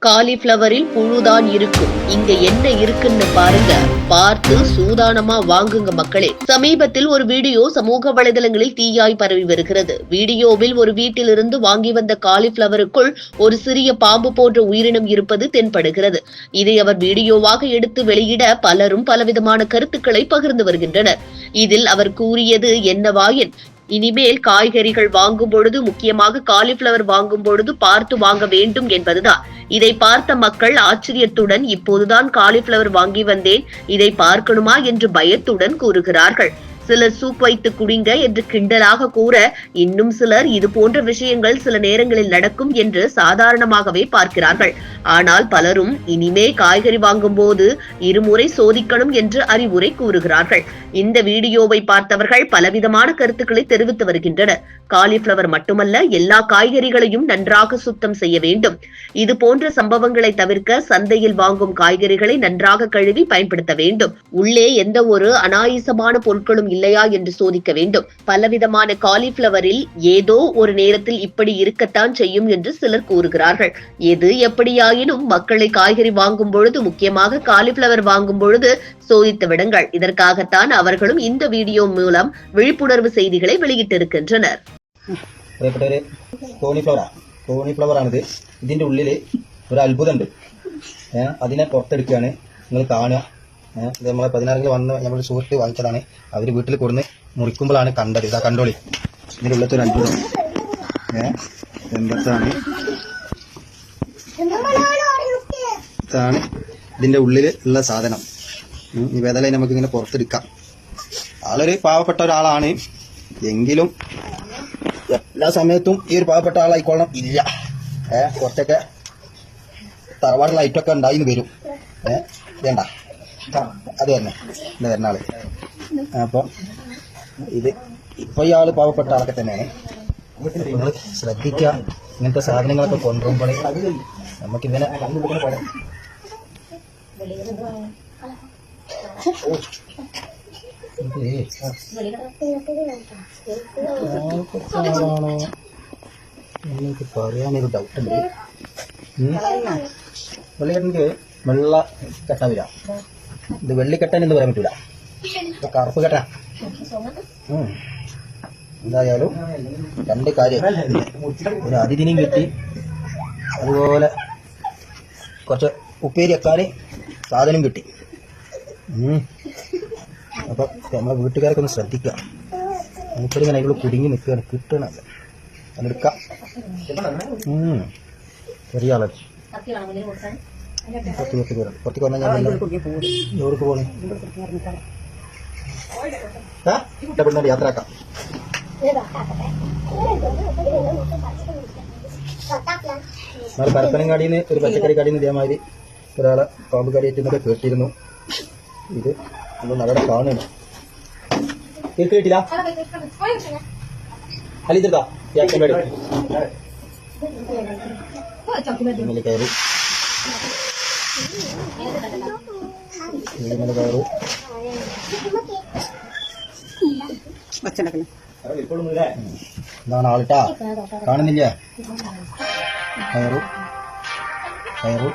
காலிஃபிளவரில் புழுதான் இருக்கும். இங்க என்ன இருக்குன்னு பாருங்க. பார்த்து சூதானமா வாங்குங்க மக்களே. சமீபத்தில் ஒரு வீடியோ சமூக வலைதளங்களில் தீயாய் பரவி வருகிறது. வீடியோவில் ஒரு வீட்டிலிருந்து வாங்கி வந்த காலிஃபிளவருக்குள் ஒரு சிறிய பாம்பு போன்ற உயிரினம் இருப்பது தென்படுகிறது. இதை அவர் வீடியோவாக எடுத்து வெளியிட பலரும் பலவிதமான கருத்துக்களை பகிர்ந்து வருகின்றனர். இதில் அவர் கூறியது என்னவாயின், இனிமேல் காய்கறிகள் வாங்கும் பொழுது, முக்கியமாக காலிஃபிளவர் வாங்கும் பொழுது பார்த்து வாங்க வேண்டும் என்பதுதான். இதை பார்த்த மக்கள் ஆச்சரியத்துடன், இப்போதுதான் காலிஃபிளவர் வாங்கி வந்தேன், இதை பார்க்கணுமா என்று பயத்துடன் கூறுகிறார்கள். சிலர் சூப் வைத்து குடிங்க என்று கிண்டலாக கூற, இன்னும் சிலர் இது போன்ற விஷயங்கள் சில நேரங்களில் நடக்கும் என்று சாதாரணமாகவே பார்க்கிறார்கள். ஆனால் பலரும் இனிமே காய்கறி வாங்கும் போது இருமுறை சோதிக்கணும் என்று அறிவுரை கூறுகிறார்கள். இந்த வீடியோவை பார்த்தவர்கள் பலவிதமான கருத்துக்களை தெரிவித்து வருகின்றனர். காலிஃபிளவர் மட்டுமல்ல, எல்லா காய்கறிகளையும் நன்றாக சுத்தம் செய்ய வேண்டும். இது போன்ற சம்பவங்களை தவிர்க்க சந்தையில் வாங்கும் காய்கறிகளை நன்றாக கழுவி பயன்படுத்த வேண்டும். உள்ளே எந்த ஒரு அனாயாசமான பொருட்களும் இல்லையா என்று சோதிக்க வேண்டும். பலவிதமான காலிஃபிளவரில் ஏதோ ஒரு நேரத்தில் இப்படி இருக்கத்தான் செய்யும் என்று சிலர் கூறுகிறார்கள். எது எப்படியாயினும் மக்களை காய்கறி வாங்கும் பொழுது, முக்கியமாக காலிஃபிளவர் வாங்கும் பொழுது சோதித்து விடுங்கள். இதற்காகத்தான் அவர்களும் இந்த வீடியோ மூலம் விழிப்புணர்வு செய்திகளை வெளியிட்டிருக்கின்றனர். കോളിഫ്ലവർ ആണിത്. ഇതിന്റെ ഉള്ളില് ഒരു അത്ഭുതമുണ്ട്. അതിനെ പുറത്തെടുക്കുകയാണ്. നിങ്ങൾ കാണുക. ഇത് നമ്മളെ 16 വന്ന് നമ്മൾ സുഹൃത്ത് വാങ്ങിച്ചതാണ്. അവർ വീട്ടിൽ കൊടുന്ന് മുറിക്കുമ്പോഴാണ് കണ്ടത്. ഇതാ കണ്ടോളി, ഇതിന്റെ ഉള്ളത്തെ ഒരു അത്ഭുതം. എന്താണ് ഇതാണ് ഇതിന്റെ ഉള്ളിൽ ഉള്ള സാധനം. ഈ വേദന നമുക്ക് ഇങ്ങനെ പുറത്തെടുക്കാം. ആളൊരു പാവപ്പെട്ട ഒരാളാണ്. എങ്കിലും എല്ലാ സമയത്തും ഈ ഒരു പാവപ്പെട്ട ആളായിക്കോളണം ഇല്ല. കുറച്ചൊക്കെ തറവാട് ലൈറ്റൊക്കെ ഉണ്ടായിന്ന് വരും. വേണ്ട, അത് തന്നെ ഇത് വരുന്ന ആള്. അപ്പൊ ഇത് ഇപ്പൊ ഇയാള് പാവപ്പെട്ട ആളൊക്കെ തന്നെയാണ്. നിങ്ങൾ ശ്രദ്ധിക്കുക, ഇങ്ങനത്തെ സാധനങ്ങളൊക്കെ കൊണ്ടുപോകുമ്പോൾ നമുക്കിങ്ങനെ എനിക്ക് പറയാനൊരു ഡൗട്ടുണ്ട്. വെള്ളിക്കെട്ടനിക്ക് വെള്ള കെട്ടാവില്ല. ഇത് വെള്ളിക്കെട്ടൻ എന്ന് പറയാൻ പറ്റൂല, കറുപ്പ് കെട്ട. എന്തായാലും രണ്ട് കാര്യം, ഒരു അതിഥിനെയും കിട്ടി, അതുപോലെ കുറച്ച് ഉപ്പേരി വെക്കാന് സാധനം കിട്ടി. അപ്പൊ നമ്മളെ വീട്ടുകാരൊക്കെ ഒന്ന് ശ്രദ്ധിക്കുക. മൂപ്പരിങ്ങനെ അതിലുള്ള കുടുങ്ങി നിൽക്കുകയാണ്, കിട്ടണല്ല. അതെടുക്കാം. ചെറിയ ആളെ പുറത്തേക്ക് വന്നാൽ ഞാൻ എവിടേക്ക് പോണേ? പെണ്ണോട് യാത്ര ആക്കാം. നാളെ പരപ്പനങ്ങാടിന്ന് ഒരു പച്ചക്കറി കടയിൽ നിന്ന് ഇതേമാതിരി ഒരാളെ പാമ്പ് കടിയേറ്റെന്നൊക്കെ കേട്ടിരുന്നു. ഇത് നമ്മൾ അവിടെ കാണണം. കേട്ടില്ല അലിതാ കയറി ഇതാണ് ആളിട്ടാ, കാണുന്നില്ല. കയറു കയറു